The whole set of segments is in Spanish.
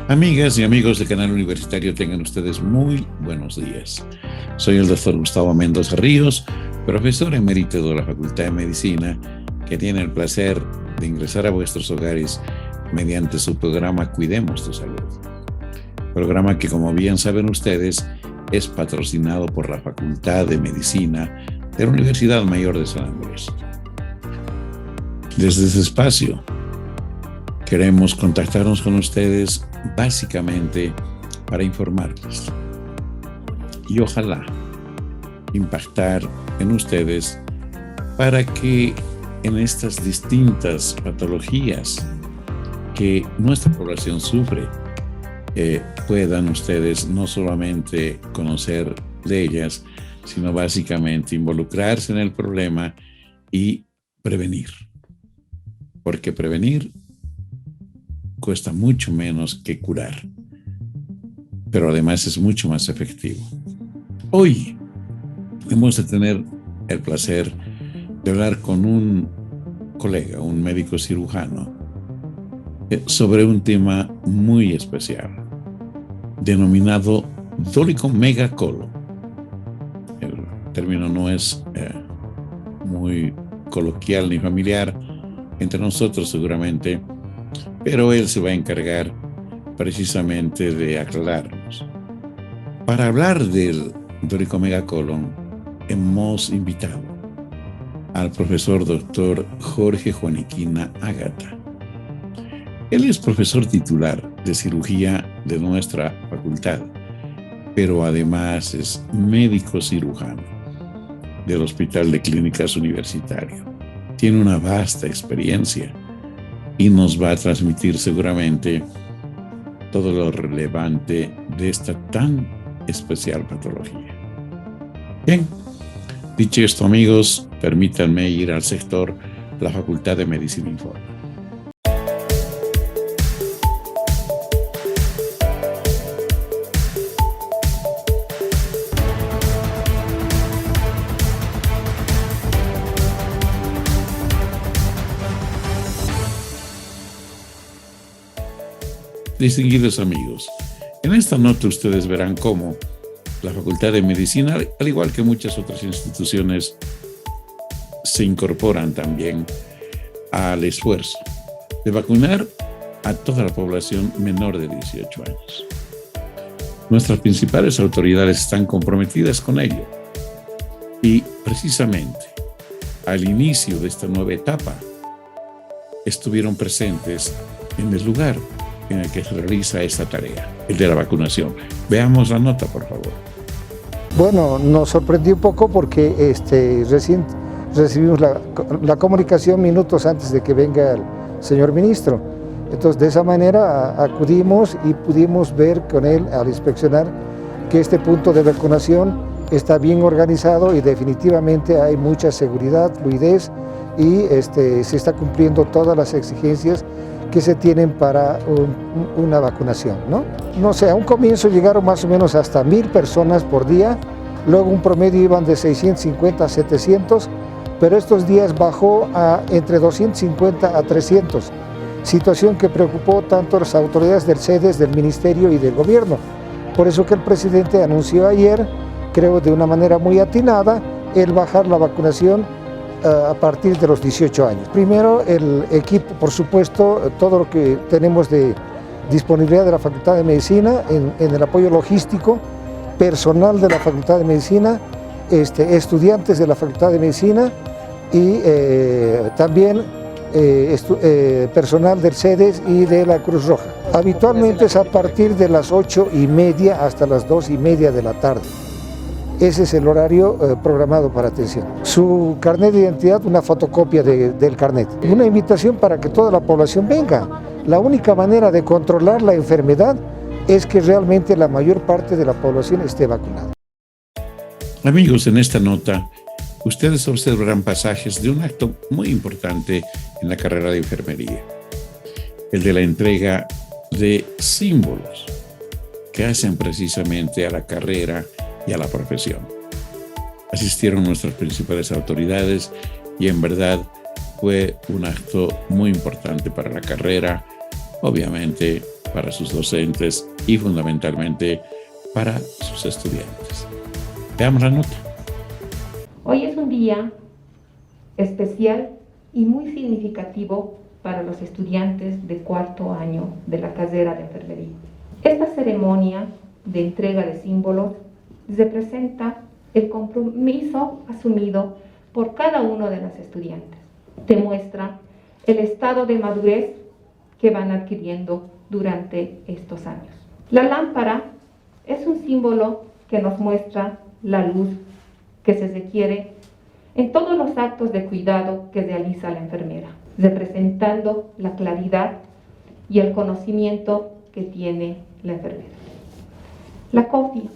Amigas y amigos del canal universitario, tengan ustedes muy buenos días. Soy el doctor Gustavo Mendoza Ríos, profesor emérito de la Facultad de Medicina, que tiene el placer de ingresar a vuestros hogares mediante su programa Cuidemos tu Salud. Programa que, como bien saben ustedes, es patrocinado por la Facultad de Medicina de la Universidad Mayor de San Andrés. Desde ese espacio, queremos contactarnos con ustedes básicamente para informarles y ojalá impactar en ustedes para que en estas distintas patologías que nuestra población sufre puedan ustedes no solamente conocer de ellas, sino básicamente involucrarse en el problema y prevenir, porque prevenir cuesta mucho menos que curar, pero además es mucho más efectivo. Hoy hemos de tener el placer de hablar con un colega, un médico cirujano, sobre un tema muy especial, denominado dolicomegacolon. El término no es muy coloquial ni familiar entre nosotros seguramente, pero él se va a encargar precisamente de aclararnos. Para hablar del dolicomegacolon, hemos invitado al profesor doctor Jorge Juaniquina Ágata. Él es profesor titular de cirugía de nuestra facultad, pero además es médico cirujano del Hospital de Clínicas Universitario. Tiene una vasta experiencia y nos va a transmitir seguramente todo lo relevante de esta tan especial patología. Bien, dicho esto, amigos, permítanme ir al sector La Facultad de Medicina Informa. Distinguidos amigos, en esta nota ustedes verán cómo la Facultad de Medicina, al igual que muchas otras instituciones, se incorporan también al esfuerzo de vacunar a toda la población menor de 18 años. Nuestras principales autoridades están comprometidas con ello y precisamente al inicio de esta nueva etapa estuvieron presentes en el lugar en el que se realiza esta tarea, el de la vacunación. Veamos la nota, por favor. Bueno, nos sorprendió un poco porque recién recibimos la comunicación minutos antes de que venga el señor ministro. Entonces, de esa manera acudimos y pudimos ver con él al inspeccionar que este punto de vacunación está bien organizado y definitivamente hay mucha seguridad, fluidez y se está cumpliendo todas las exigencias que se tienen para una vacunación, ¿no? No sé, a un comienzo llegaron más o menos hasta 1000 personas por día, luego un promedio iban de 650 a 700, pero estos días bajó a entre 250 a 300, situación que preocupó tanto a las autoridades del CEDES, del Ministerio y del Gobierno. Por eso que el presidente anunció ayer, creo de una manera muy atinada, el bajar la vacunación a partir de los 18 años. Primero, el equipo, por supuesto, todo lo que tenemos de disponibilidad de la Facultad de Medicina, en el apoyo logístico, personal de la Facultad de Medicina, estudiantes de la Facultad de Medicina y también personal del CEDES y de la Cruz Roja. Habitualmente es a partir de las 8:30 hasta las 2:30 de la tarde. Ese es el horario programado para atención. Su carnet de identidad, una fotocopia del carnet. Una invitación para que toda la población venga. La única manera de controlar la enfermedad es que realmente la mayor parte de la población esté vacunada. Amigos, en esta nota, ustedes observarán pasajes de un acto muy importante en la carrera de enfermería. El de la entrega de símbolos que hacen precisamente a la carrera y a la profesión. Asistieron nuestras principales autoridades y en verdad fue un acto muy importante para la carrera, obviamente para sus docentes y fundamentalmente para sus estudiantes. Veamos la nota. Hoy es un día especial y muy significativo para los estudiantes de cuarto año de la carrera de enfermería. Esta ceremonia de entrega de símbolos representa el compromiso asumido por cada uno de los estudiantes. Demuestra el estado de madurez que van adquiriendo durante estos años. La lámpara es un símbolo que nos muestra la luz que se requiere en todos los actos de cuidado que realiza la enfermera, representando la claridad y el conocimiento que tiene la enfermera. La cofia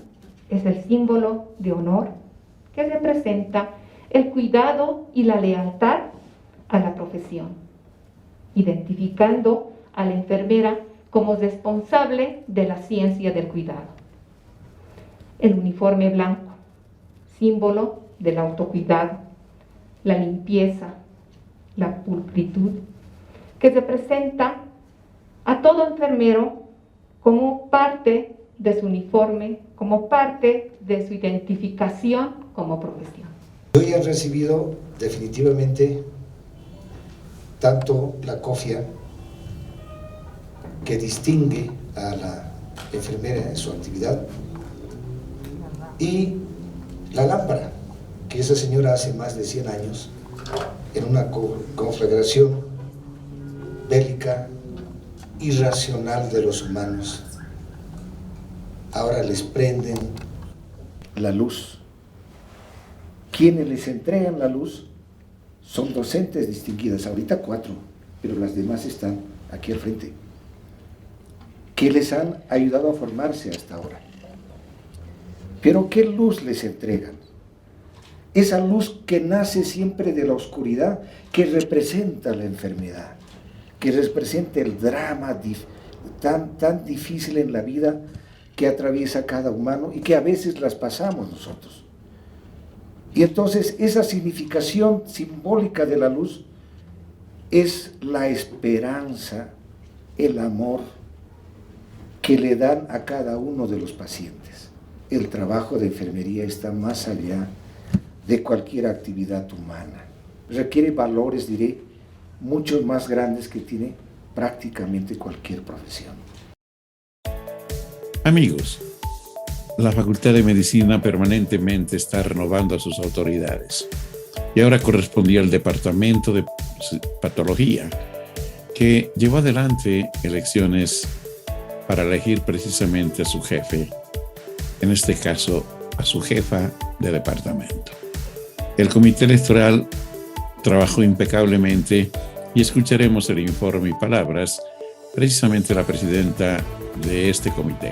es el símbolo de honor que representa el cuidado y la lealtad a la profesión, identificando a la enfermera como responsable de la ciencia del cuidado. El uniforme blanco, símbolo del autocuidado, la limpieza, la pulcritud, que representa a todo enfermero como parte de su uniforme, como parte de su identificación como profesión. Hoy han recibido definitivamente tanto la cofia, que distingue a la enfermera en su actividad, y la lámpara, que esa señora hace más de 100 años, en una conflagración bélica, irracional de los humanos, ahora les prenden la luz. Quienes les entregan la luz son docentes distinguidas, ahorita 4, pero las demás están aquí al frente, que les han ayudado a formarse hasta ahora. Pero ¿qué luz les entregan? Esa luz que nace siempre de la oscuridad, que representa la enfermedad, que representa el drama tan difícil en la vida que atraviesa cada humano y que a veces las pasamos nosotros. Y entonces esa significación simbólica de la luz es la esperanza, el amor que le dan a cada uno de los pacientes. El trabajo de enfermería está más allá de cualquier actividad humana. Requiere valores, diré, muchos más grandes que tiene prácticamente cualquier profesión. Amigos, la Facultad de Medicina permanentemente está renovando a sus autoridades y ahora correspondía al Departamento de Patología, que llevó adelante elecciones para elegir precisamente a su jefe, en este caso a su jefa de departamento. El comité electoral trabajó impecablemente y escucharemos el informe y palabras precisamente de la presidenta de este comité.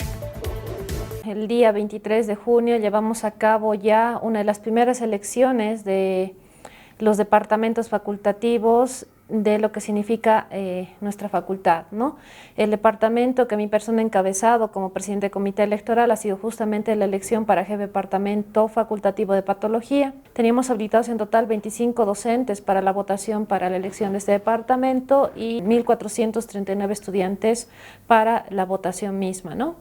El día 23 de junio llevamos a cabo ya una de las primeras elecciones de los departamentos facultativos de lo que significa nuestra facultad, ¿no? El departamento que mi persona ha encabezado como presidente de comité electoral ha sido justamente la elección para jefe de departamento facultativo de patología. Teníamos habilitados en total 25 docentes para la votación para la elección de este departamento y 1.439 estudiantes para la votación misma, ¿no?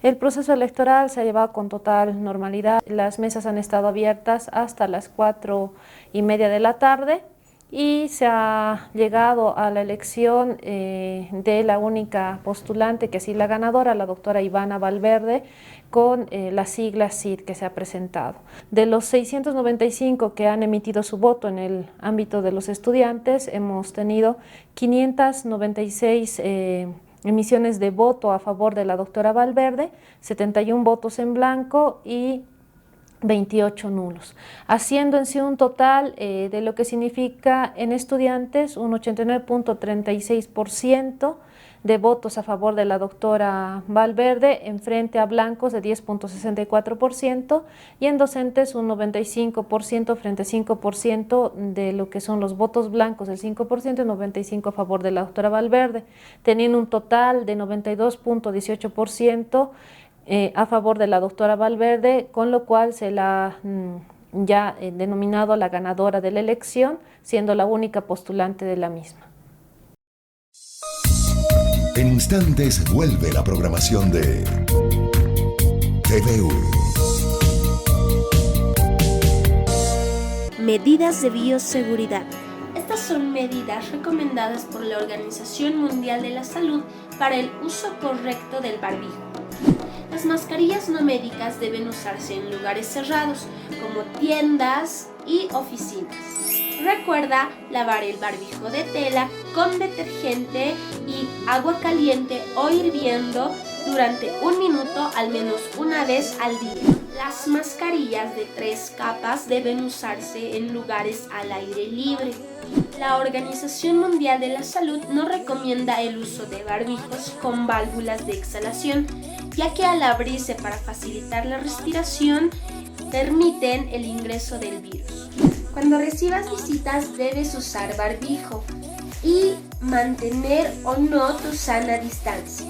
El proceso electoral se ha llevado con total normalidad. Las mesas han estado abiertas hasta las 4:30 de la tarde. Y se ha llegado a la elección de la única postulante, que ha sido la ganadora, la doctora Ivana Valverde, con la sigla CID que se ha presentado. De los 695 que han emitido su voto en el ámbito de los estudiantes, hemos tenido 596 emisiones de voto a favor de la doctora Valverde, 71 votos en blanco y 28 nulos, haciendo en sí un total de lo que significa en estudiantes un 89.36% de votos a favor de la doctora Valverde, en frente a blancos de 10.64% y en docentes un 95% frente a 5% de lo que son los votos blancos, el 5% y 95% a favor de la doctora Valverde, teniendo un total de 92.18% a favor de la doctora Valverde, con lo cual se la ha ya denominado la ganadora de la elección, siendo la única postulante de la misma. En instantes vuelve la programación de TVU. Medidas de bioseguridad. Estas son medidas recomendadas por la Organización Mundial de la Salud para el uso correcto del barbijo. Las mascarillas no médicas deben usarse en lugares cerrados, como tiendas y oficinas. Recuerda lavar el barbijo de tela con detergente y agua caliente o hirviendo durante 1 minuto al menos una vez al día. Las mascarillas de 3 capas deben usarse en lugares al aire libre. La Organización Mundial de la Salud no recomienda el uso de barbijos con válvulas de exhalación, ya que al abrirse para facilitar la respiración, permiten el ingreso del virus. Cuando recibas visitas debes usar barbijo y mantener o no tu sana distancia.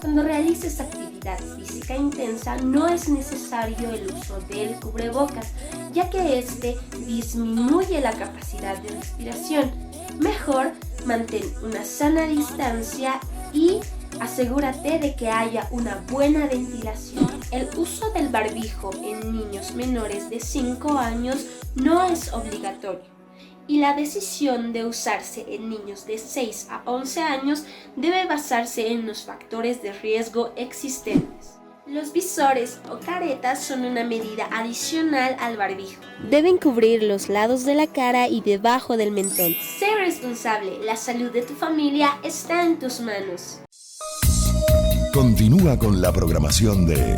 Cuando realices actividad física intensa no es necesario el uso del cubrebocas, ya que este disminuye la capacidad de respiración. Mejor mantén una sana distancia y asegúrate de que haya una buena ventilación. El uso del barbijo en niños menores de 5 años no es obligatorio y la decisión de usarse en niños de 6 a 11 años debe basarse en los factores de riesgo existentes. Los visores o caretas son una medida adicional al barbijo. Deben cubrir los lados de la cara y debajo del mentón. Sé responsable, la salud de tu familia está en tus manos. Continúa con la programación de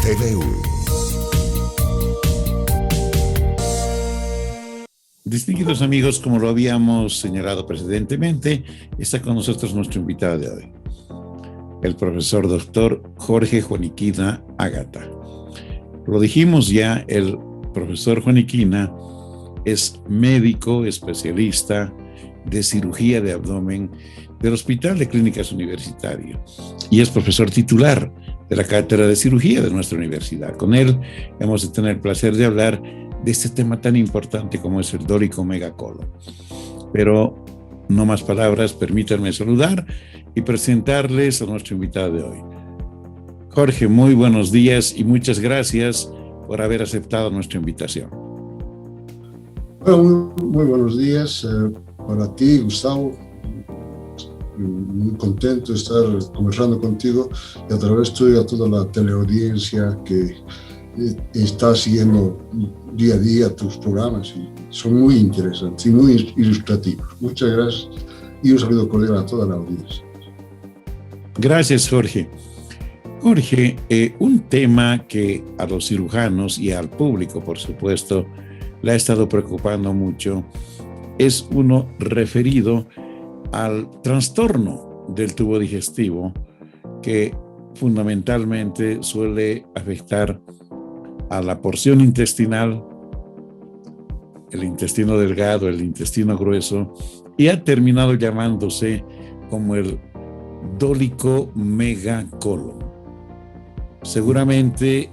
TVU. Distinguidos amigos, como lo habíamos señalado precedentemente, está con nosotros nuestro invitado de hoy, el profesor doctor Jorge Juaniquina Ágata. Lo dijimos ya, el profesor Juaniquina es médico especialista de cirugía de abdomen del Hospital de Clínicas Universitario y es profesor titular de la Cátedra de Cirugía de nuestra universidad. Con él hemos de tener el placer de hablar de este tema tan importante como es el dólico megacolon. Pero no más palabras, permítanme saludar y presentarles a nuestro invitado de hoy. Jorge, muy buenos días y muchas gracias por haber aceptado nuestra invitación. Bueno, muy buenos días para ti, Gustavo. Muy contento de estar conversando contigo y a través tuyo a toda la teleaudiencia que está siguiendo día a día tus programas y son muy interesantes y muy ilustrativos. Muchas gracias y un saludo cordial a toda la audiencia. Gracias, Jorge. Jorge, un tema que a los cirujanos y al público, por supuesto, le ha estado preocupando mucho es uno referido al trastorno del tubo digestivo que fundamentalmente suele afectar a la porción intestinal, el intestino delgado, el intestino grueso, y ha terminado llamándose como el dólico megacolon. Seguramente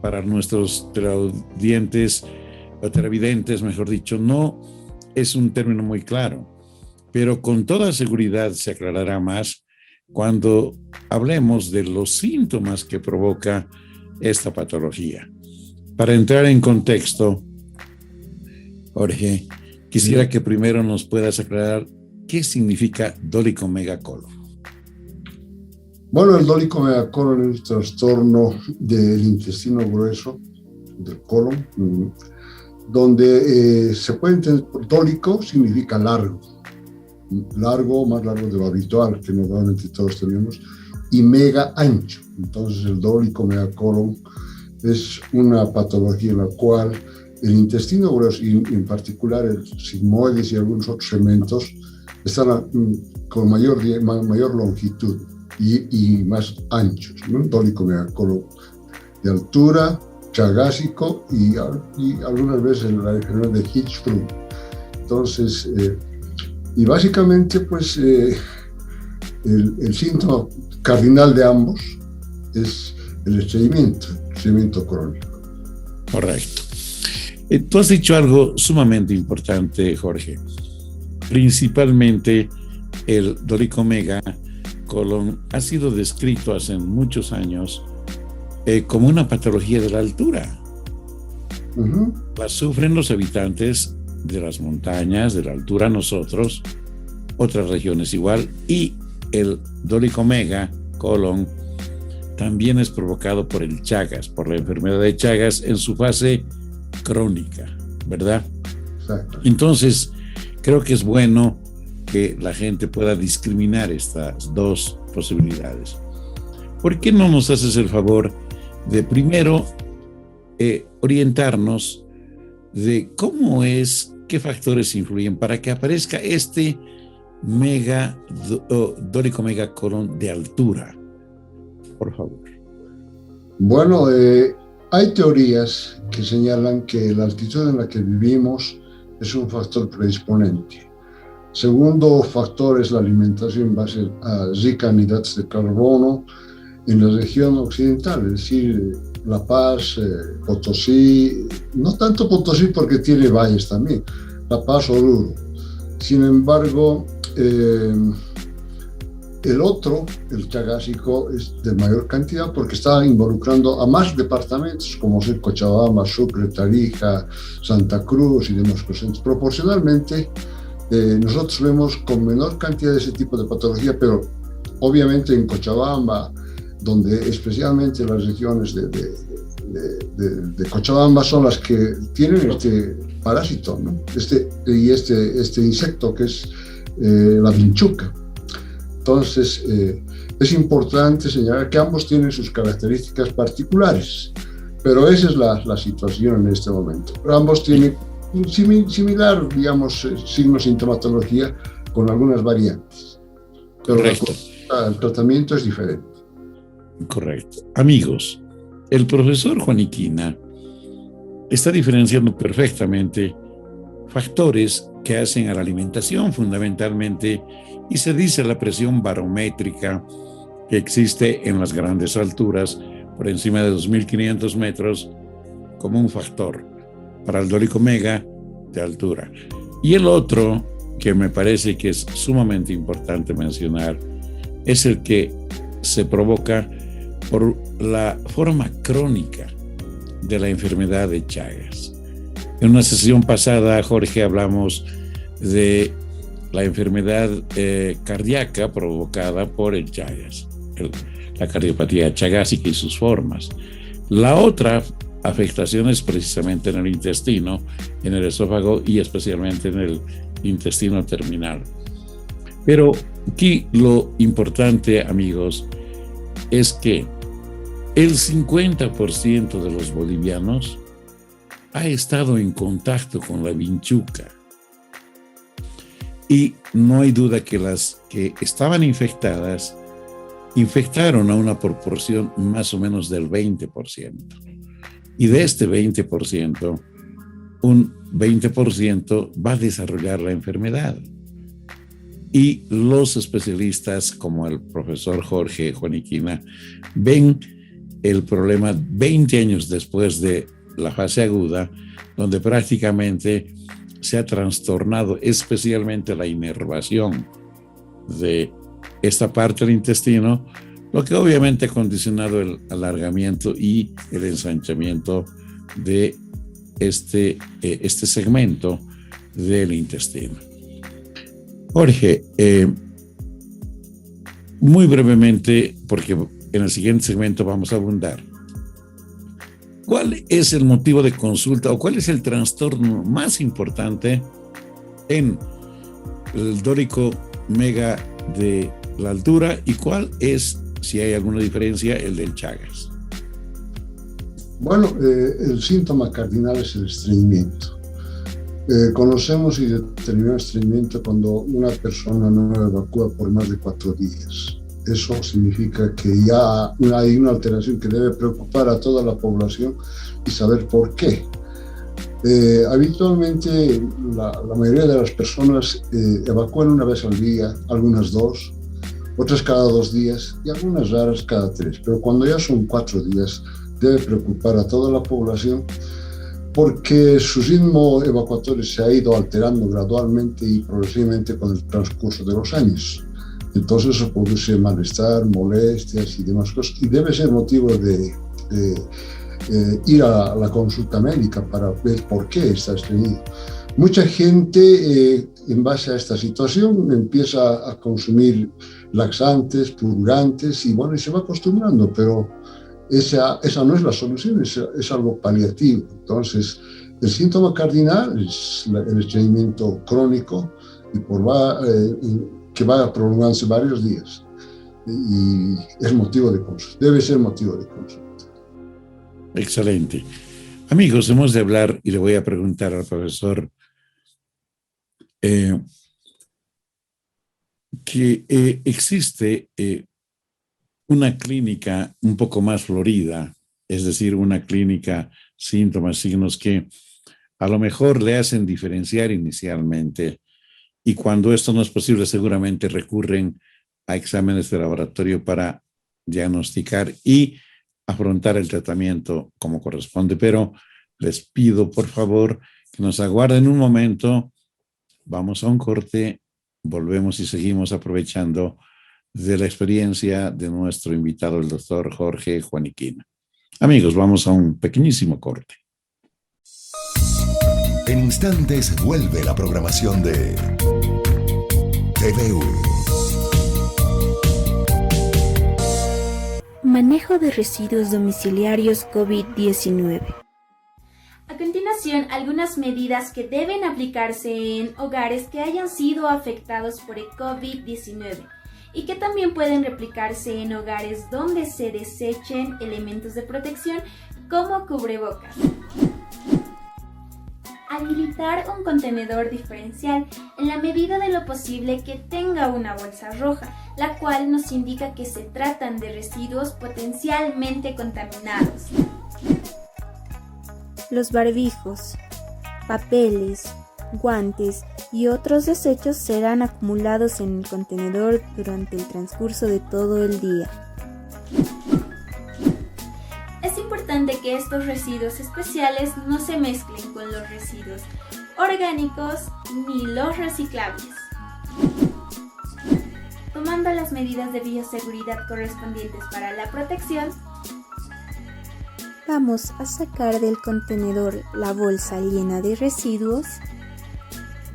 para nuestros televidentes, o televidentes, mejor dicho, no es un término muy claro, pero con toda seguridad se aclarará más cuando hablemos de los síntomas que provoca esta patología. Para entrar en contexto, Jorge, quisiera que primero nos puedas aclarar qué significa dólico megacolon. Bueno, el dólico megacolon es un trastorno del intestino grueso, del colon, donde se puede entender, dólico significa largo, más largo de lo habitual que normalmente todos tenemos, y mega ancho. Entonces el dólico megacolon es una patología en la cual el intestino grueso, y en particular el sigmoides y algunos otros segmentos, están con mayor longitud y más anchos, ¿no? Un dólico megacolon de altura, chagásico y algunas veces la enfermedad de Hirschsprung. Entonces, y básicamente, pues, el síntoma cardinal de ambos es el estreñimiento crónico. Correcto. Tú has dicho algo sumamente importante, Jorge. Principalmente el dolicoomega colon ha sido descrito hace muchos años como una patología de la altura. La sufren los habitantes de las montañas, de la altura, nosotros, otras regiones igual, y el dolicoomega colon también es provocado por el Chagas, por la enfermedad de Chagas en su fase crónica, ¿verdad? Exacto. Entonces, creo que es bueno que la gente pueda discriminar estas dos posibilidades. ¿Por qué no nos haces el favor de primero orientarnos de cómo es, qué factores influyen para que aparezca este dolicoomega colon de altura? Por favor. Bueno, hay teorías que señalan que la altitud en la que vivimos es un factor predisponente. Segundo factor es la alimentación en base a ricos en hidratos de carbono en la región occidental, es decir, La Paz, Potosí, no tanto Potosí porque tiene valles también, La Paz, Oruro. Sin embargo, el otro, el chagásico, es de mayor cantidad porque está involucrando a más departamentos como son Cochabamba, Sucre, Tarija, Santa Cruz y demás cosas. Proporcionalmente, nosotros vemos con menor cantidad de ese tipo de patología, pero obviamente en Cochabamba, donde especialmente las regiones de Cochabamba son las que tienen este parásito, ¿no? Este insecto que es la vinchuca. Entonces, es importante señalar que ambos tienen sus características particulares, pero esa es la situación en este momento. Pero ambos tienen similar, digamos, signos de sintomatología con algunas variantes. Pero Correcto. el tratamiento es diferente. Correcto. Amigos, el profesor Juaniquina está diferenciando perfectamente factores que hacen a la alimentación fundamentalmente, y se dice la presión barométrica que existe en las grandes alturas por encima de 2.500 metros como un factor para el dolicoomega de altura. Y el otro que me parece que es sumamente importante mencionar es el que se provoca por la forma crónica de la enfermedad de Chagas. En una sesión pasada, Jorge, hablamos de la enfermedad cardíaca provocada por el Chagas, la cardiopatía chagásica y sus formas. La otra afectación es precisamente en el intestino, en el esófago y especialmente en el intestino terminal. Pero aquí lo importante, amigos, es que el 50% de los bolivianos ha estado en contacto con la vinchuca. Y no hay duda que las que estaban infectadas infectaron a una proporción más o menos del 20%. Y de este 20%, un 20% va a desarrollar la enfermedad. Y los especialistas, como el profesor Jorge Juaniquina, ven el problema 20 años después de la fase aguda, donde prácticamente se ha trastornado especialmente la inervación de esta parte del intestino, lo que obviamente ha condicionado el alargamiento y el ensanchamiento de este segmento del intestino. Jorge, muy brevemente, porque en el siguiente segmento vamos a abundar, ¿cuál es el motivo de consulta o cuál es el trastorno más importante en el dolicoomega de la altura y cuál es, si hay alguna diferencia, el del Chagas? Bueno, el síntoma cardinal es el estreñimiento. Conocemos y determinamos estreñimiento cuando una persona no evacúa por más de 4 días. Eso significa que ya hay una alteración que debe preocupar a toda la población y saber por qué. Habitualmente la mayoría de las personas evacúan una vez al día, algunas 2, otras cada 2 días y algunas raras cada 3. Pero cuando ya son 4 días, debe preocupar a toda la población porque su ritmo evacuatorio se ha ido alterando gradualmente y progresivamente con el transcurso de los años. Entonces eso produce malestar, molestias y demás cosas, y debe ser motivo de ir a la consulta médica para ver por qué está estreñido. Mucha gente, en base a esta situación, empieza a consumir laxantes, purgantes, y bueno, y se va acostumbrando, pero esa no es la solución, es algo paliativo. Entonces, el síntoma cardinal es el estreñimiento crónico y que va prolongándose varios días, y es motivo de consulta, debe ser motivo de consulta. Excelente. Amigos, hemos de hablar, y le voy a preguntar al profesor que existe una clínica un poco más florida, es decir, una clínica síntomas, signos que a lo mejor le hacen diferenciar inicialmente, y cuando esto no es posible seguramente recurren a exámenes de laboratorio para diagnosticar y afrontar el tratamiento como corresponde. Pero les pido por favor que nos aguarden un momento, vamos a un corte, volvemos y seguimos aprovechando de la experiencia de nuestro invitado, el doctor Jorge Juaniquina. Amigos, vamos a un pequeñísimo corte. En instantes vuelve la programación de TVU. Manejo de residuos domiciliarios COVID-19. A continuación, algunas medidas que deben aplicarse en hogares que hayan sido afectados por el COVID-19 y que también pueden replicarse en hogares donde se desechen elementos de protección como cubrebocas. Habilitar un contenedor diferencial en la medida de lo posible que tenga una bolsa roja, la cual nos indica que se tratan de residuos potencialmente contaminados. Los barbijos, papeles, guantes y otros desechos serán acumulados en el contenedor durante el transcurso de todo el día. Es importante que estos residuos especiales no se mezclen con los residuos orgánicos ni los reciclables. Tomando las medidas de bioseguridad correspondientes para la protección, vamos a sacar del contenedor la bolsa llena de residuos,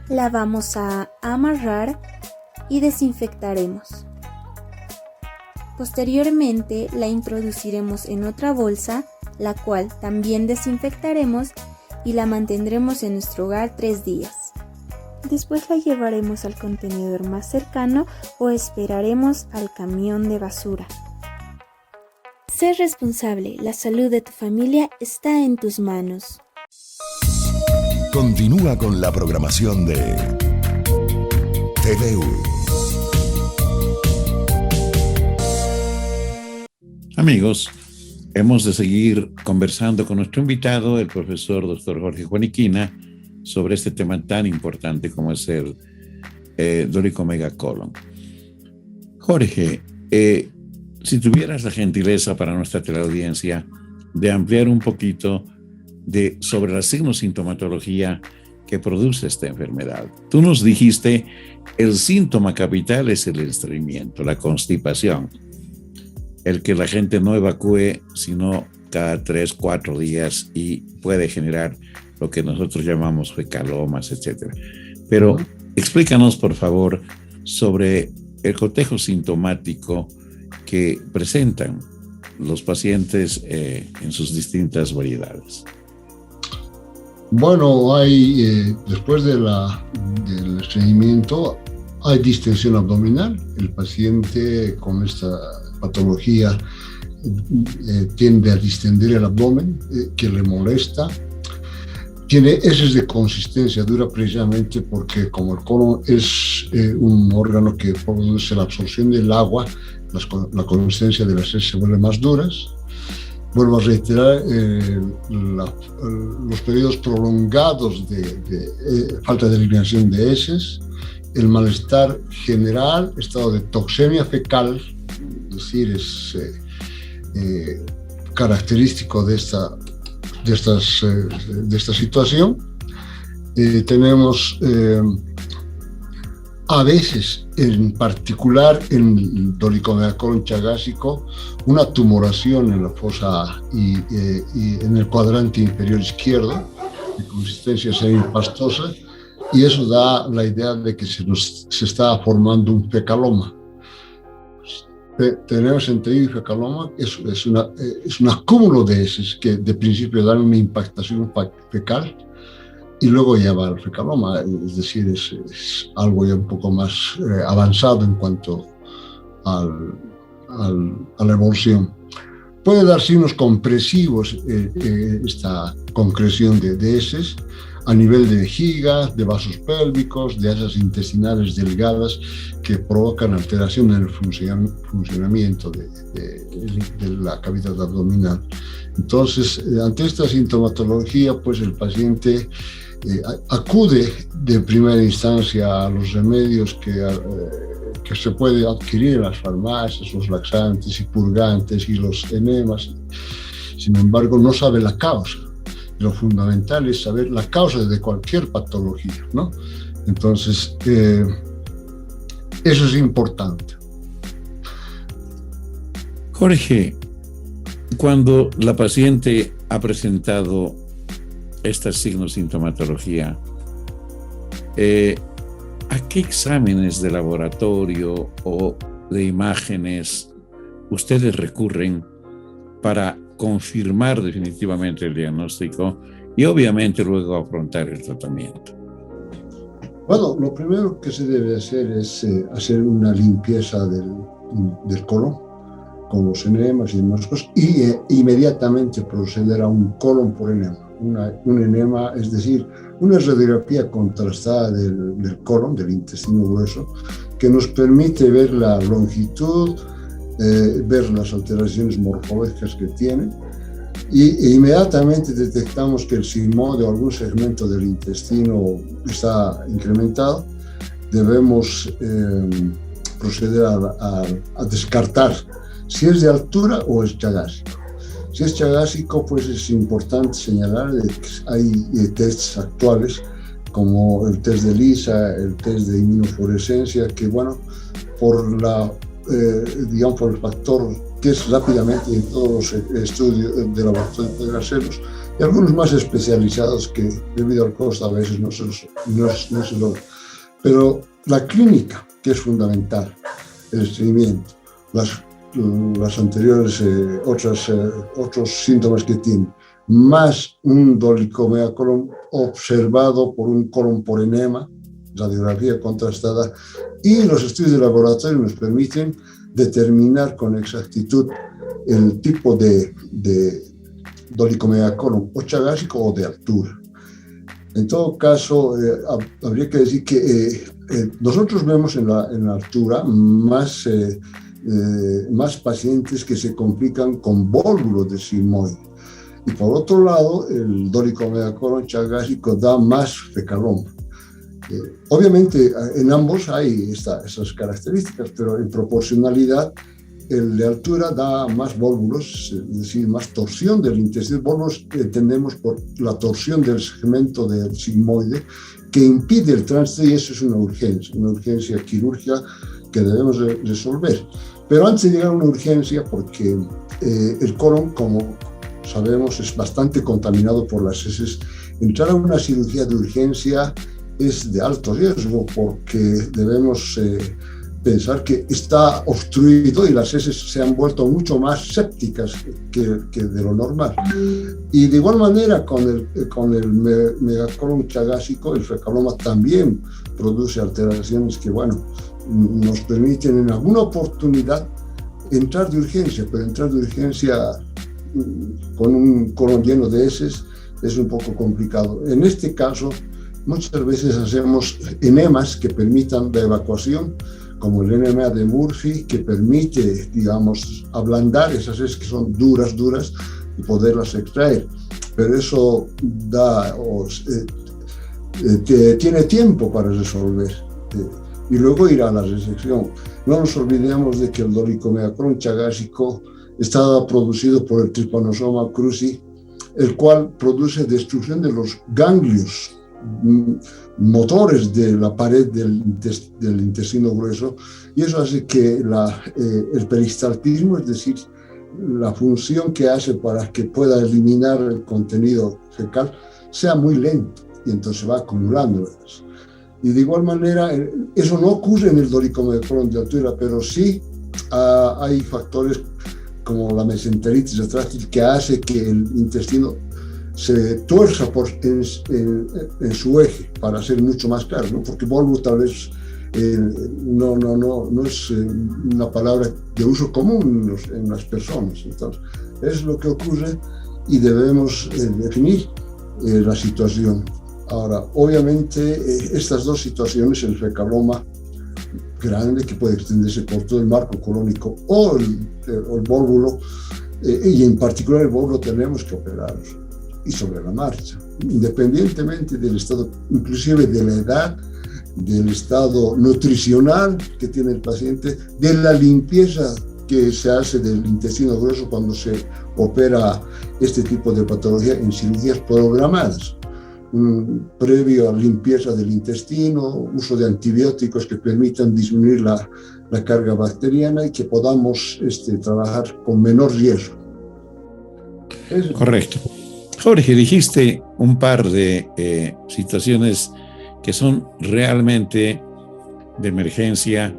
la vamos a amarrar y desinfectaremos. Posteriormente la introduciremos en otra bolsa, la cual también desinfectaremos y la mantendremos en nuestro hogar 3 días. Después la llevaremos al contenedor más cercano o esperaremos al camión de basura. Sé responsable, la salud de tu familia está en tus manos. Continúa con la programación de TVU. Amigos, hemos de seguir conversando con nuestro invitado, el profesor Dr. Jorge Juaniquina, sobre este tema tan importante como es el dólico megacolon. Jorge, si tuvieras la gentileza para nuestra teleaudiencia de ampliar un poquito sobre la signo-sintomatología que produce esta enfermedad. Tú nos dijiste, el síntoma capital es el estreñimiento, la constipación, el que la gente no evacúe sino cada 3-4 días y puede generar lo que nosotros llamamos fecalomas, etc. Pero explícanos, por favor, sobre el cotejo sintomático que presentan los pacientes en sus distintas variedades. Bueno, después del estreñimiento hay distensión abdominal. El paciente con esta patología tiende a distender el abdomen, que le molesta. Tiene heces de consistencia dura precisamente porque como el colon es un órgano que produce la absorción del agua, la consistencia de las heces se vuelve más duras. Vuelvo a reiterar, los periodos prolongados de falta de eliminación de heces, el malestar general, estado de toxemia fecal, es decir, es característico de esta situación. Tenemos a veces, en particular en el dolicomeacolon chagásico, una tumoración en la fosa y en el cuadrante inferior izquierdo, de consistencia semipastosa, y eso da la idea de que se está formando un fecaloma. Tenemos entendido y fecaloma es un acúmulo de heces que de principio dan una impactación fecal y luego lleva al fecaloma, es decir, es algo ya un poco más avanzado en cuanto a la evolución. Puede dar signos compresivos esta concreción de heces a nivel de vejiga, de vasos pélvicos, de asas intestinales delgadas que provocan alteración en el funcionamiento de la cavidad abdominal. Entonces, ante esta sintomatología, pues el paciente acude de primera instancia a los remedios que se puede adquirir en las farmacias, los laxantes y purgantes y los enemas. Sin embargo, no sabe la causa. Lo fundamental es saber la causa de cualquier patología, ¿no? Entonces, eso es importante. Jorge, cuando la paciente ha presentado estos signos de sintomatología, ¿a qué exámenes de laboratorio o de imágenes ustedes recurren para confirmar definitivamente el diagnóstico y obviamente luego afrontar el tratamiento? Bueno, lo primero que se debe hacer es hacer una limpieza del colon con los enemas y demás cosas y inmediatamente proceder a un colon por enema. Un enema, es decir, una radiografía contrastada del colon, del intestino grueso, que nos permite ver la longitud, ver las alteraciones morfológicas que tiene e inmediatamente detectamos que el sigmoide o algún segmento del intestino está incrementado, debemos proceder a descartar si es de altura o es chagásico. Si es chagásico, pues es importante señalar que hay tests actuales como el test de ELISA, el test de inmunofluorescencia, que bueno, por el factor que es rápidamente en todos los estudios de laboratorio de las células, y algunos más especializados que debido al costo a veces no se logra. Pero la clínica, que es fundamental, el estreñimiento, las anteriores otros síntomas que tiene, más un dolicomeacolon observado por un colon por enema, radiografía contrastada, y los estudios de laboratorio nos permiten determinar con exactitud el tipo de dolicomeacolon o chagásico o de altura. En todo caso, habría que decir que nosotros vemos en la altura más pacientes que se complican con vólvulos de sigmoide. Y por otro lado, el dolicomeacolon chagásico da más fecaloma. Obviamente, en ambos hay esas características, pero en proporcionalidad, el de altura da más vólvulos, es decir, más torsión del intestino. Vólvulos entendemos por la torsión del segmento del sigmoide que impide el tránsito, y eso es una urgencia quirúrgica que debemos resolver. Pero antes de llegar a una urgencia, porque el colon, como sabemos, es bastante contaminado por las heces, entrar a una cirugía de urgencia es de alto riesgo, porque debemos pensar que está obstruido y las heces se han vuelto mucho más sépticas que de lo normal. Y de igual manera con el megacolon chagásico, el fecaloma también produce alteraciones que, bueno, nos permiten en alguna oportunidad entrar de urgencia, pero entrar de urgencia con un colon lleno de heces es un poco complicado. En este caso, muchas veces hacemos enemas que permitan la evacuación, como el enema de Murphy, que permite, digamos, ablandar esas heces que son duras y poderlas extraer. Pero eso tiene tiempo para resolver. Y luego ir a la resección. No nos olvidemos de que el dolicomeacolon chagásico estaba producido por el Trypanosoma cruzi el cual produce destrucción de los ganglios motores de la pared del intestino grueso, y eso hace que el peristaltismo, es decir, la función que hace para que pueda eliminar el contenido fecal, sea muy lento, y entonces va acumulando. Y de igual manera, eso no ocurre en el dólico de colon de altura, pero sí hay factores como la mesenteritis retráctil que hace que el intestino se tuerza en su eje para ser mucho más claro, ¿no? Porque volvo tal vez no es una palabra de uso común en las personas. Entonces, es lo que ocurre y debemos definir la situación. Ahora, obviamente, estas dos situaciones, el fecaloma grande que puede extenderse por todo el marco colónico o el vólvulo, y en particular el vólvulo, tenemos que operarlo y sobre la marcha, independientemente del estado, inclusive de la edad, del estado nutricional que tiene el paciente, de la limpieza que se hace del intestino grueso cuando se opera este tipo de patología en cirugías programadas. Previo a limpieza del intestino, uso de antibióticos que permitan disminuir la carga bacteriana y que podamos trabajar con menor riesgo. Correcto. Jorge, dijiste un par de situaciones que son realmente de emergencia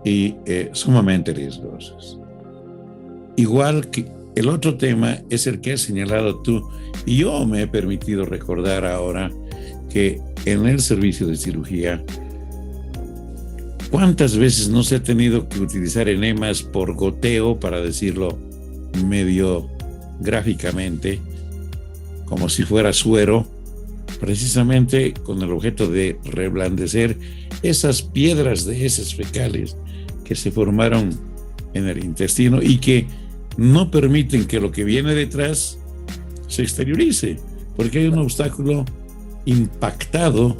y sumamente riesgosas. Igual que el otro tema es el que has señalado tú, y yo me he permitido recordar ahora que en el servicio de cirugía, ¿cuántas veces no se ha tenido que utilizar enemas por goteo, para decirlo medio gráficamente, como si fuera suero, precisamente con el objeto de reblandecer esas piedras de heces fecales que se formaron en el intestino y que no permiten que lo que viene detrás se exteriorice, porque hay un obstáculo impactado,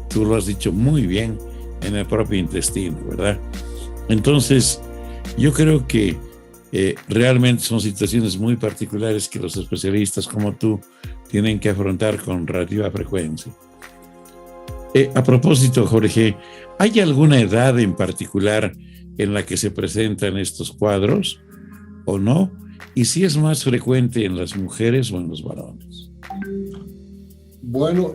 tú lo has dicho muy bien, en el propio intestino, ¿verdad? Entonces, yo creo que realmente son situaciones muy particulares que los especialistas como tú tienen que afrontar con relativa frecuencia. A propósito, Jorge, ¿hay alguna edad en particular en la que se presentan estos cuadros o no? Y si es más frecuente en las mujeres o en los varones. Bueno,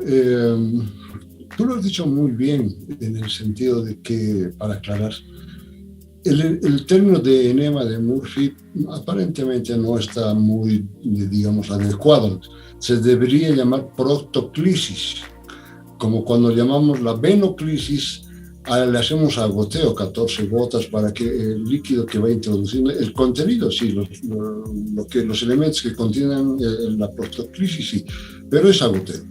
tú lo has dicho muy bien, en el sentido de que, para aclarar, el término de enema de Murphy aparentemente no está muy, digamos, adecuado. Se debería llamar proctoclisis, como cuando llamamos la venoclisis, le hacemos a goteo 14 gotas para que el líquido que va introduciendo, el contenido, sí, los elementos que contienen la proctoclisis, sí, pero es a goteo.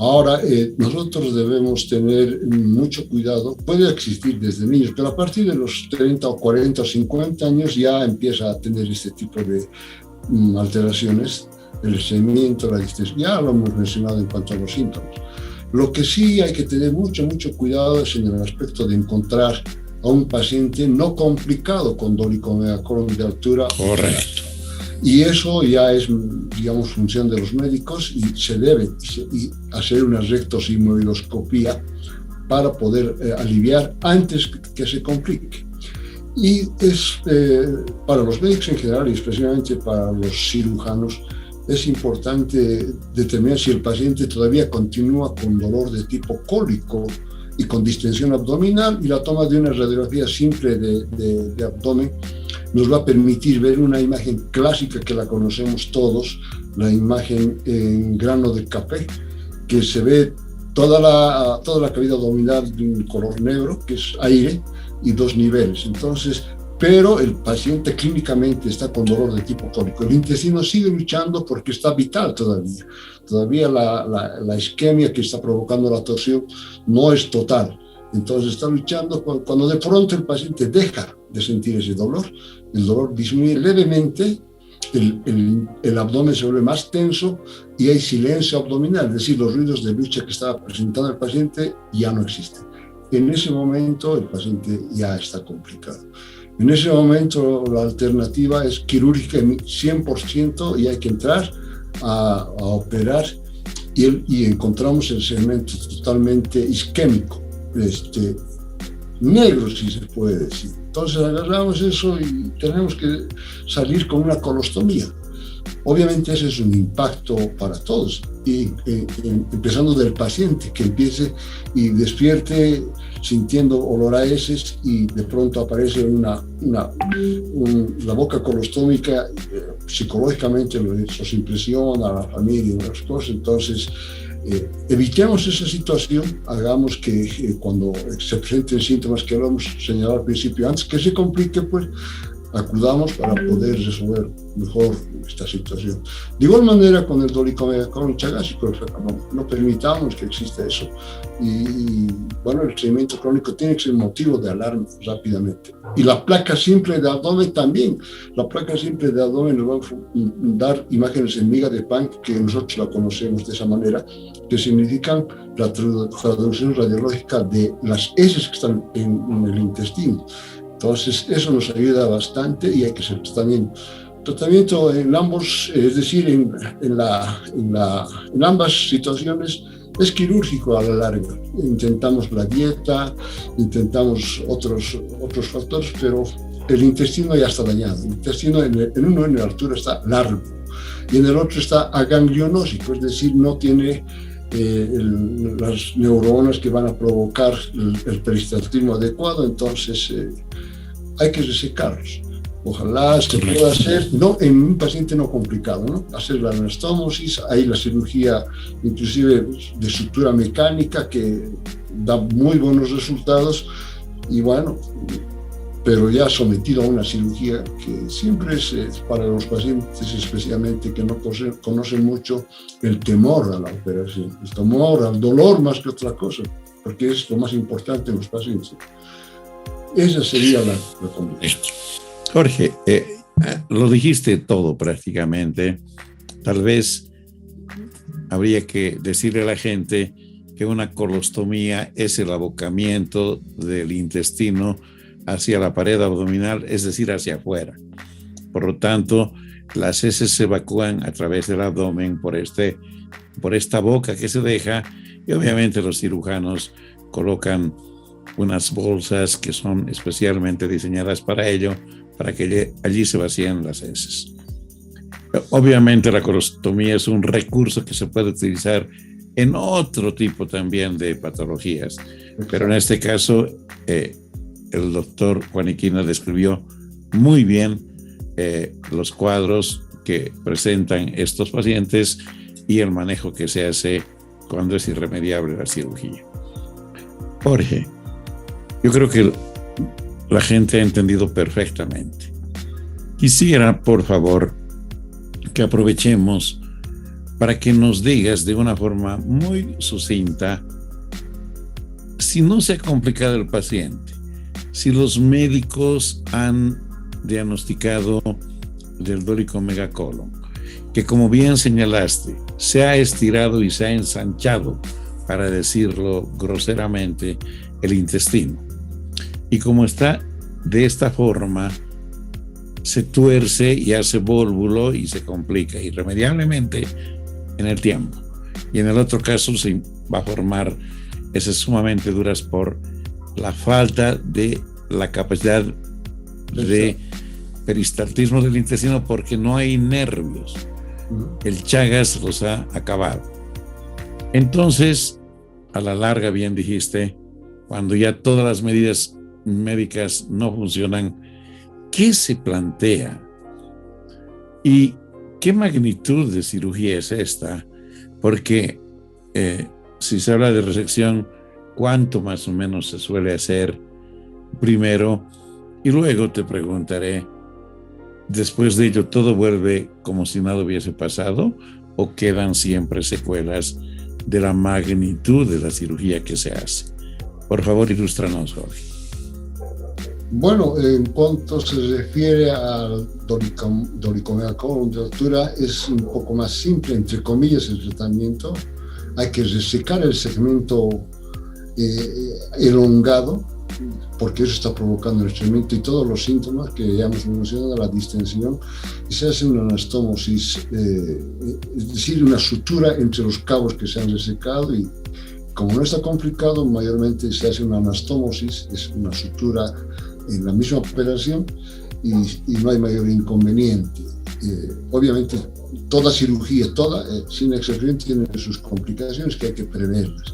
Ahora, nosotros debemos tener mucho cuidado. Puede existir desde niños, pero a partir de los 30 o 40 o 50 años ya empieza a tener este tipo de alteraciones, el estreñimiento, la distensión, ya lo hemos mencionado en cuanto a los síntomas. Lo que sí hay que tener mucho cuidado es en el aspecto de encontrar a un paciente no complicado con dolicomegacolon de altura. Correcto. Y eso ya es, digamos, función de los médicos, y se debe hacer una rectosigmoidoscopía para poder aliviar antes que se complique. Y es para los médicos en general y especialmente para los cirujanos, es importante determinar si el paciente todavía continúa con dolor de tipo cólico y con distensión abdominal, y la toma de una radiografía simple de abdomen nos va a permitir ver una imagen clásica que la conocemos todos, la imagen en grano de café, que se ve toda la cavidad abdominal de un color negro, que es aire, y dos niveles. Entonces, pero el paciente clínicamente está con dolor de tipo cólico. El intestino sigue luchando porque está vital todavía. Todavía la isquemia que está provocando la torsión no es total. Entonces está luchando. Cuando de pronto el paciente deja de sentir ese dolor, el dolor disminuye levemente, el abdomen se vuelve más tenso y hay silencio abdominal, es decir, los ruidos de lucha que estaba presentando el paciente ya no existen. En ese momento el paciente ya está complicado. En ese momento la alternativa es quirúrgica 100% y hay que entrar a operar y encontramos el segmento totalmente isquémico, negro, si se puede decir. Entonces agarramos eso y tenemos que salir con una colostomía. Obviamente ese es un impacto para todos, y empezando del paciente, que empiece y despierte sintiendo olor a heces y de pronto aparece la boca colostómica, psicológicamente eso se impresiona a la familia y otras cosas. Entonces evitemos esa situación, hagamos que cuando se presenten síntomas que habíamos señalado al principio, antes que se complique, pues acudamos para poder resolver mejor esta situación. De igual manera con el dolicomegacolon chagásico, no permitamos que exista eso. Y bueno, el seguimiento crónico tiene que ser motivo de alarma rápidamente. Y la placa simple de abdomen también. La placa simple de abdomen nos va a dar imágenes en miga de pan, que nosotros la conocemos de esa manera, que significan la traducción radiológica de las heces que están en el intestino. Entonces, eso nos ayuda bastante y hay que hacer tratamiento en ambos, es decir, en ambas situaciones es quirúrgico a la larga. Intentamos la dieta, intentamos otros factores, pero el intestino ya está dañado. El intestino en la altura está largo y en el otro está aganglionósico, es decir, no tiene las neuronas que van a provocar el peristaltismo adecuado, entonces hay que resecarlos. Ojalá se pueda hacer, no en un paciente no complicado, ¿no? Hacer la anastomosis, hay la cirugía inclusive de sutura mecánica que da muy buenos resultados, y bueno, pero ya sometido a una cirugía que siempre es para los pacientes, especialmente que no conocen mucho, el temor a la operación, el temor al dolor más que otra cosa, porque es lo más importante en los pacientes. Esa sería la recomendación. Jorge, lo dijiste todo prácticamente. Tal vez habría que decirle a la gente que una colostomía es el abocamiento del intestino hacia la pared abdominal, es decir, hacia afuera. Por lo tanto, las heces se evacúan a través del abdomen por esta boca que se deja, y obviamente los cirujanos colocan unas bolsas que son especialmente diseñadas para ello, para que allí se vacíen las heces. Obviamente la colostomía es un recurso que se puede utilizar en otro tipo también de patologías, pero en este caso el doctor Juaniquina describió muy bien los cuadros que presentan estos pacientes y el manejo que se hace cuando es irremediable la cirugía. Jorge, yo creo que la gente ha entendido perfectamente. Quisiera, por favor, que aprovechemos para que nos digas de una forma muy sucinta si no se ha complicado el paciente, si los médicos han diagnosticado del dolicomegacolon, que como bien señalaste, se ha estirado y se ha ensanchado, para decirlo groseramente, el intestino. Y como está de esta forma, se tuerce y hace vólvulo y se complica irremediablemente en el tiempo. Y en el otro caso se va a formar heces sumamente duras por la falta de la capacidad de peristaltismo del intestino, porque no hay nervios. El Chagas los ha acabado. Entonces, a la larga, bien dijiste, cuando ya todas las medidas médicas no funcionan, ¿qué se plantea? ¿Y qué magnitud de cirugía es esta? Porque si se habla de resección, ¿cuánto más o menos se suele hacer primero? Y luego te preguntaré, después de ello, ¿todo vuelve como si nada hubiese pasado o quedan siempre secuelas de la magnitud de la cirugía que se hace? Por favor, ilústranos, Jorge. Bueno, en cuanto se refiere al dolicomegacolon de altura, es un poco más simple, entre comillas, el tratamiento. Hay que resecar el segmento elongado porque eso está provocando el estreñimiento y todos los síntomas que ya hemos mencionado, la distensión, y se hace una anastomosis, es decir, una sutura entre los cabos que se han resecado, y como no está complicado, mayormente se hace una anastomosis, es una sutura en la misma operación, y no hay mayor inconveniente. Obviamente, toda cirugía, sin excepción, tiene sus complicaciones que hay que preverlas.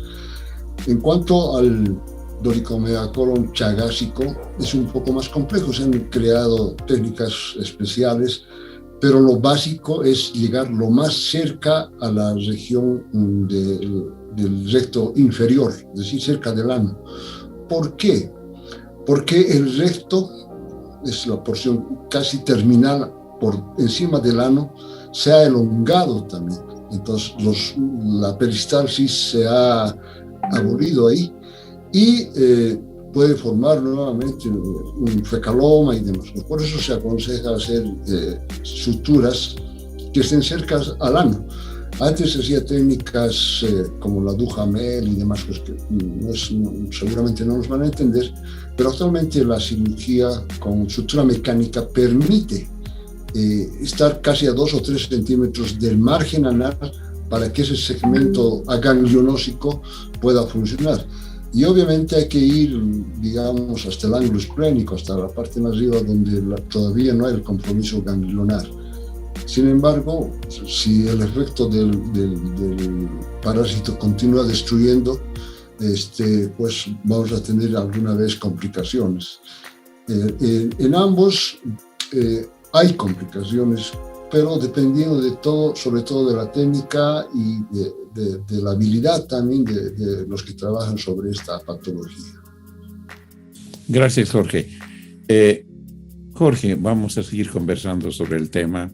En cuanto al dolicomegacolon chagásico, es un poco más complejo, se han creado técnicas especiales, pero lo básico es llegar lo más cerca a la región del recto inferior, es decir, cerca del ano. ¿Por qué? Porque el recto es la porción casi terminal por encima del ano, se ha elongado también. Entonces la peristalsis se ha abolido ahí y puede formar nuevamente un fecaloma y demás. Por eso se aconseja hacer suturas que estén cerca al ano. Antes se hacía técnicas como la Duhamel y demás, pues que seguramente no nos van a entender, pero actualmente la cirugía con sutura mecánica permite estar casi a 2 o 3 centímetros del margen anal para que ese segmento aganglionósico pueda funcionar. Y obviamente hay que ir, digamos, hasta el ángulo esplénico, hasta la parte más arriba donde todavía no hay el compromiso ganglionar. Sin embargo, si el efecto del parásito continúa destruyendo, pues vamos a tener alguna vez complicaciones. En ambos hay complicaciones, pero dependiendo de todo, sobre todo de la técnica y de la habilidad también de los que trabajan sobre esta patología. Gracias, Jorge. Jorge, vamos a seguir conversando sobre el tema.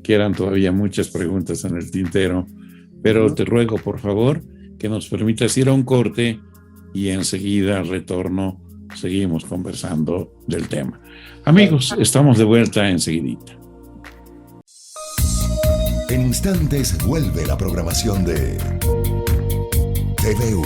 Quedan todavía muchas preguntas en el tintero, pero te ruego, por favor, que nos permitas ir a un corte y enseguida retorno, seguimos conversando del tema. Amigos, estamos de vuelta enseguidita. En instantes vuelve la programación de TVU.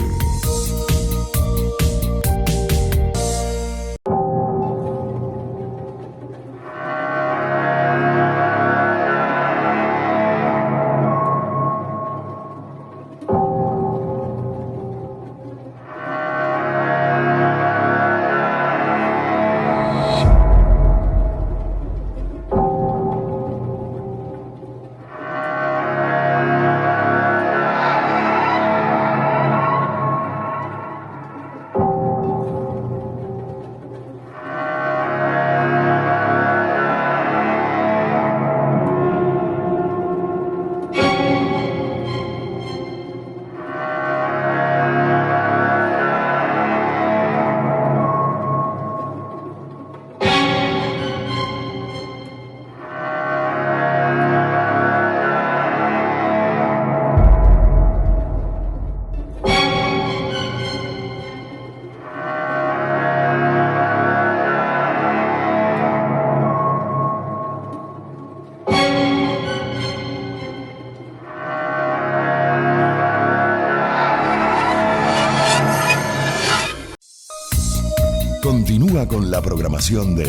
Continúa con la programación de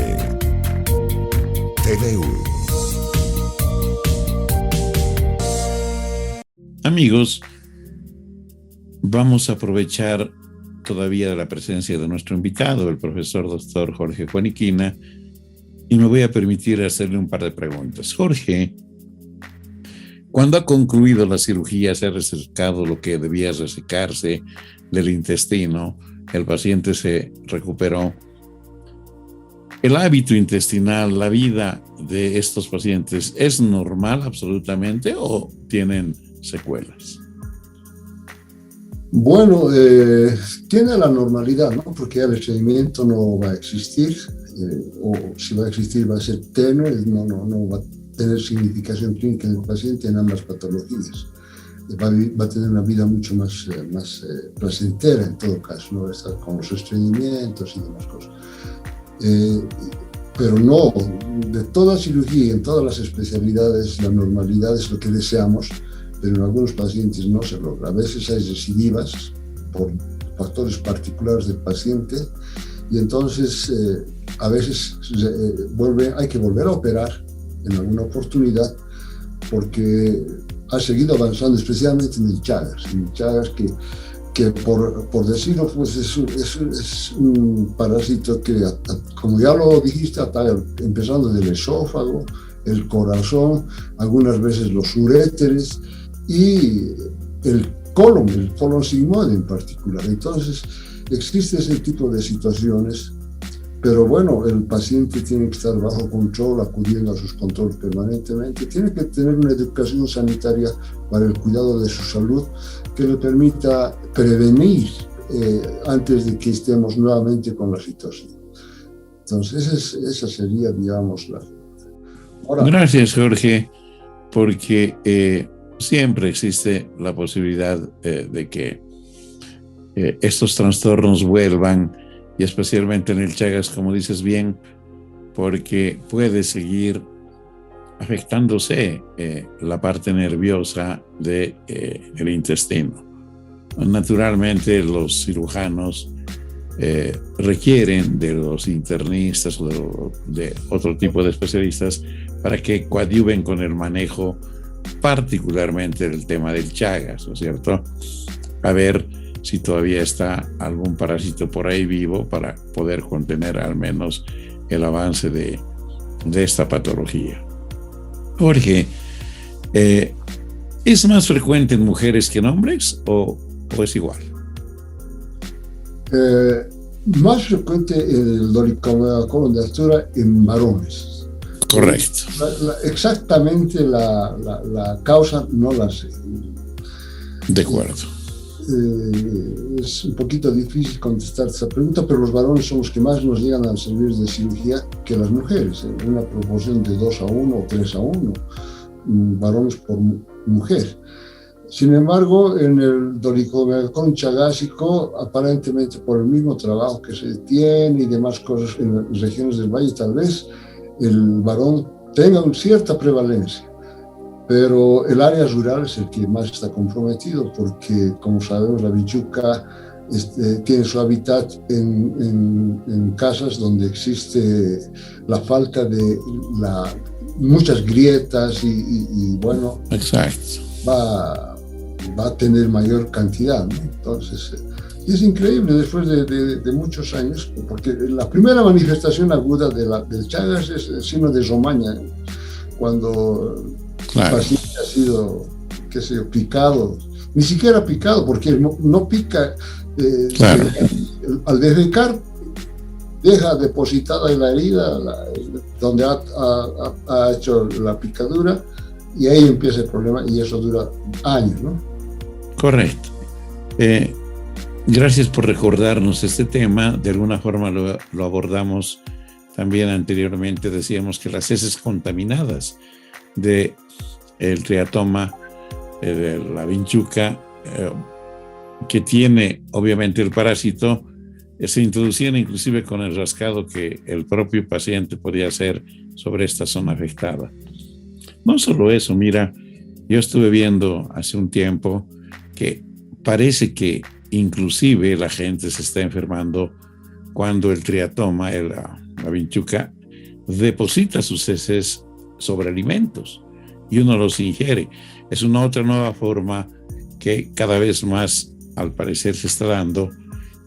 TVU. Amigos, vamos a aprovechar todavía la presencia de nuestro invitado, el profesor doctor Jorge Juaniquina, y me voy a permitir hacerle un par de preguntas. Jorge, ¿cuándo ha concluido la cirugía, se ha resecado lo que debía resecarse del intestino, el paciente se recuperó? ¿El hábito intestinal, la vida de estos pacientes es normal absolutamente o tienen secuelas? Bueno, tiene la normalidad, ¿no? Porque el estreñimiento no va a existir, o si va a existir va a ser tenue, no va a tener significación clínica en el paciente en ambas patologías. Va a tener una vida mucho más placentera en todo caso, no va a estar con los estreñimientos y demás cosas. Pero no, de toda cirugía, en todas las especialidades, la normalidad es lo que deseamos, pero en algunos pacientes no se logra. A veces hay recidivas por factores particulares del paciente, y entonces a veces hay que volver a operar en alguna oportunidad, porque ha seguido avanzando, especialmente en el Chagas, que por decirlo, pues es un parásito que, como ya lo dijiste, ataca empezando del esófago, el corazón, algunas veces los uréteres y el colon sigmoide en particular. Entonces, existe ese tipo de situaciones, pero bueno, el paciente tiene que estar bajo control, acudiendo a sus controles permanentemente, tiene que tener una educación sanitaria para el cuidado de su salud que le permita prevenir antes de que estemos nuevamente con la situación. Entonces, esa sería, digamos, la... Ahora, gracias, Jorge, porque siempre existe la posibilidad de que estos trastornos vuelvan, y especialmente en el Chagas, como dices bien, porque puede seguir afectándose la parte nerviosa del intestino. Naturalmente, los cirujanos requieren de los internistas o de otro tipo de especialistas para que coadyuven con el manejo, particularmente del tema del Chagas, ¿no es cierto? A ver si todavía está algún parásito por ahí vivo para poder contener al menos el avance de esta patología. Jorge, ¿es más frecuente en mujeres que en hombres o es igual? Más frecuente el dolicomegacolon de Astura en varones. Correcto. Exactamente la causa no la sé. De acuerdo. Es un poquito difícil contestar esa pregunta, pero los varones son los que más nos llegan a servir de cirugía que las mujeres, en una proporción de 2:1 o 3:1, varones por mujer. Sin embargo, en el dolicomegacolon chagásico, aparentemente por el mismo trabajo que se tiene y demás cosas en las regiones del valle, tal vez el varón tenga una cierta prevalencia. Pero el área rural es el que más está comprometido, porque, como sabemos, la bichuca tiene su hábitat en casas donde existe la falta de muchas grietas y bueno, exacto, va a tener mayor cantidad, ¿no? Entonces, y es increíble después de muchos años, porque la primera manifestación aguda del Chagas es el signo de Romaña, cuando claro, el paciente ha sido, qué sé yo, picado, ni siquiera picado, porque no pica, claro, al defecar deja depositada en la herida donde ha hecho la picadura, y ahí empieza el problema, y eso dura años, ¿no? Correcto. Gracias por recordarnos este tema. De alguna forma lo abordamos también anteriormente. Decíamos que las heces contaminadas del triatoma, de la vinchuca, que tiene obviamente el parásito, se introducían inclusive con el rascado que el propio paciente podía hacer sobre esta zona afectada. No solo eso, mira, yo estuve viendo hace un tiempo que parece que inclusive la gente se está enfermando cuando el triatoma, la vinchuca, deposita sus heces sobre alimentos y uno los ingiere. Es una otra nueva forma que cada vez más, al parecer, se está dando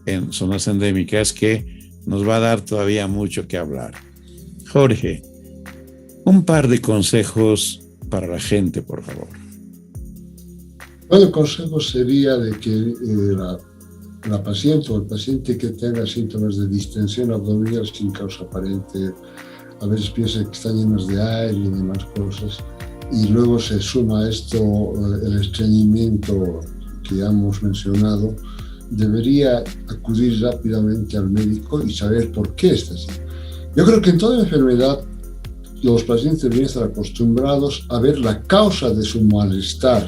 en zonas endémicas, que nos va a dar todavía mucho que hablar. Jorge, un par de consejos para la gente, por favor. Bueno, el consejo sería de que la paciente o el paciente que tenga síntomas de distensión abdominal sin causa aparente, a veces piensa que están llenos de aire y demás cosas, y luego se suma a esto el estreñimiento que ya hemos mencionado, debería acudir rápidamente al médico y saber por qué está así. Yo creo que en toda enfermedad los pacientes deben estar acostumbrados a ver la causa de su malestar,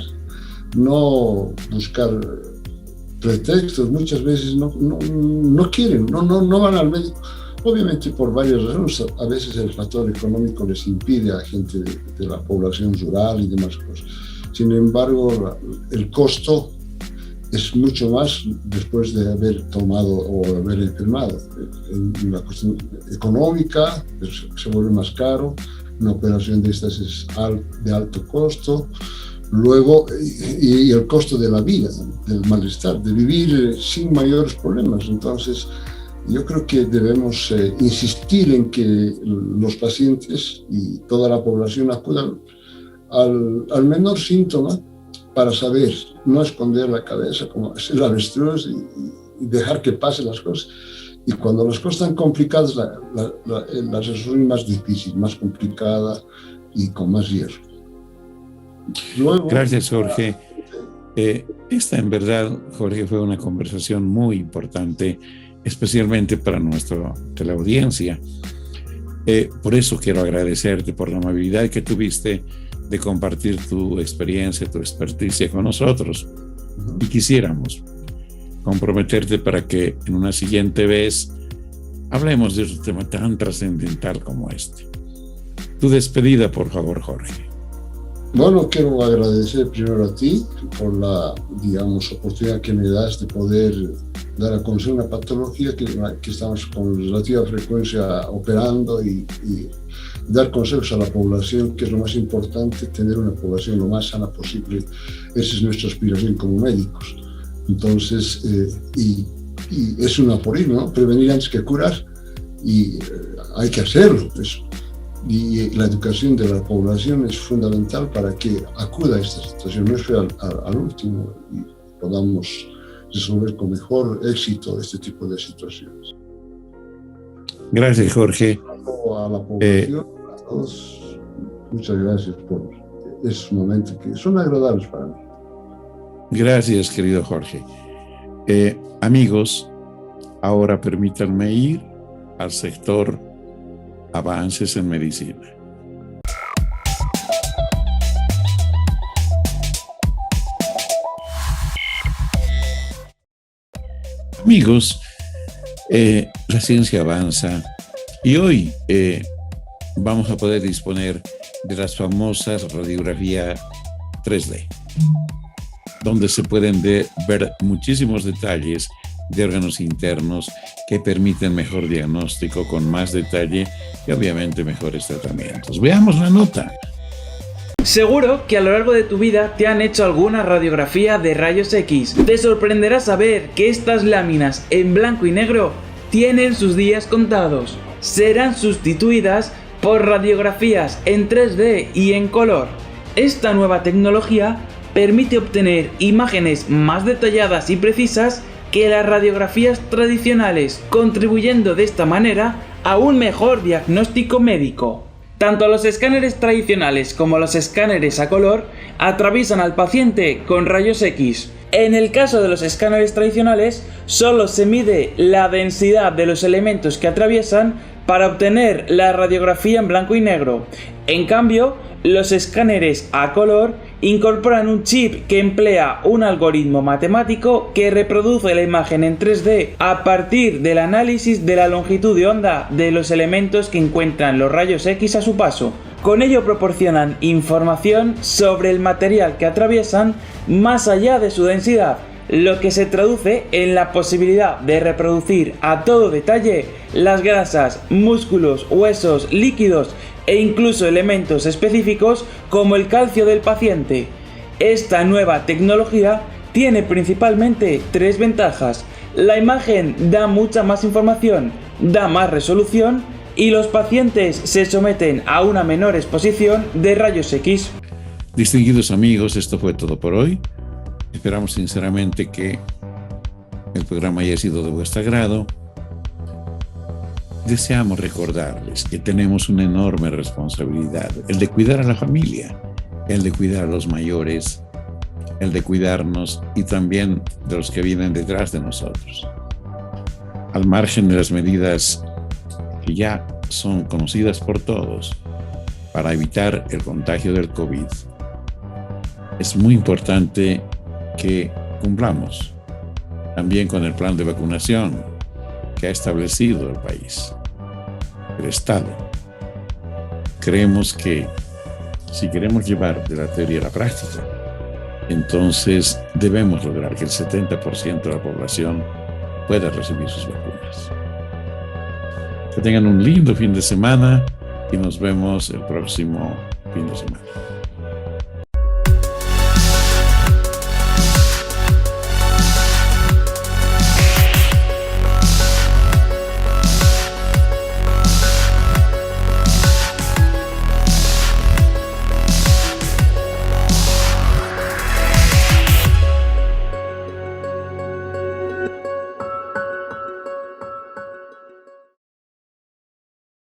no buscar pretextos. Muchas veces no quieren, no van al médico, obviamente por varias razones. A veces el factor económico les impide a gente de la población rural y demás cosas. Sin embargo, el costo es mucho más después de haber tomado o haber enfermado. En la cuestión económica se vuelve más caro, una operación de estas es de alto costo, luego y el costo de la vida, del malestar, de vivir sin mayores problemas. Entonces, yo creo que debemos insistir en que los pacientes y toda la población acudan al menor síntoma para saber, no esconder la cabeza como es el avestruz y dejar que pasen las cosas. Y cuando las cosas están complicadas, la resolución es más difícil, más complicada y con más hierro. Luego, gracias, Jorge. Esta, en verdad, Jorge, fue una conversación muy importante, especialmente para nuestra teleaudiencia. Por eso quiero agradecerte por la amabilidad que tuviste de compartir tu experiencia, tu experticia con nosotros. Y quisiéramos comprometerte para que en una siguiente vez hablemos de un tema tan trascendental como este. Tu despedida, por favor, Jorge. Bueno, quiero agradecer primero a ti por la, oportunidad que me das de poder dar a conocer una patología que estamos con relativa frecuencia operando y dar consejos a la población, que es lo más importante, tener una población lo más sana posible. Esa es nuestra aspiración como médicos. Entonces, y es un aforismo, ¿no? Prevenir antes que curar, y hay que hacerlo, pues. Y la educación de la población es fundamental para que acuda a esta situación, no espera al último y podamos resolver con mejor éxito este tipo de situaciones. Gracias, Jorge. A la población, a todos, muchas gracias por esos momentos que son agradables para mí. Gracias, querido Jorge. Amigos, ahora permítanme ir al sector Avances en Medicina. Amigos, la ciencia avanza y hoy vamos a poder disponer de las famosas radiografías 3D, donde se pueden ver muchísimos detalles de órganos internos que permiten mejor diagnóstico con más detalle y obviamente mejores tratamientos. Veamos la nota. Seguro que a lo largo de tu vida te han hecho alguna radiografía de rayos X. Te sorprenderá saber que estas láminas en blanco y negro tienen sus días contados. Serán sustituidas por radiografías en 3D y en color. Esta nueva tecnología permite obtener imágenes más detalladas y precisas que las radiografías tradicionales, contribuyendo de esta manera a un mejor diagnóstico médico. Tanto los escáneres tradicionales como los escáneres a color atraviesan al paciente con rayos X. En el caso de los escáneres tradicionales, solo se mide la densidad de los elementos que atraviesan para obtener la radiografía en blanco y negro. En cambio, los escáneres a color incorporan un chip que emplea un algoritmo matemático que reproduce la imagen en 3D a partir del análisis de la longitud de onda de los elementos que encuentran los rayos X a su paso. Con ello proporcionan información sobre el material que atraviesan más allá de su densidad, lo que se traduce en la posibilidad de reproducir a todo detalle las grasas, músculos, huesos, líquidos e incluso elementos específicos como el calcio del paciente. Esta nueva tecnología tiene principalmente tres ventajas. La imagen da mucha más información, da más resolución y los pacientes se someten a una menor exposición de rayos X. Distinguidos amigos, esto fue todo por hoy. Esperamos sinceramente que el programa haya sido de vuestro agrado. Deseamos recordarles que tenemos una enorme responsabilidad, el de cuidar a la familia, el de cuidar a los mayores, el de cuidarnos y también de los que vienen detrás de nosotros. Al margen de las medidas que ya son conocidas por todos para evitar el contagio del COVID, es muy importante que cumplamos también con el plan de vacunación que ha establecido el país, el Estado. Creemos que si queremos llevar de la teoría a la práctica, Entonces debemos lograr que el 70% de la población pueda recibir sus vacunas. Que tengan un lindo fin de semana y nos vemos el próximo fin de semana.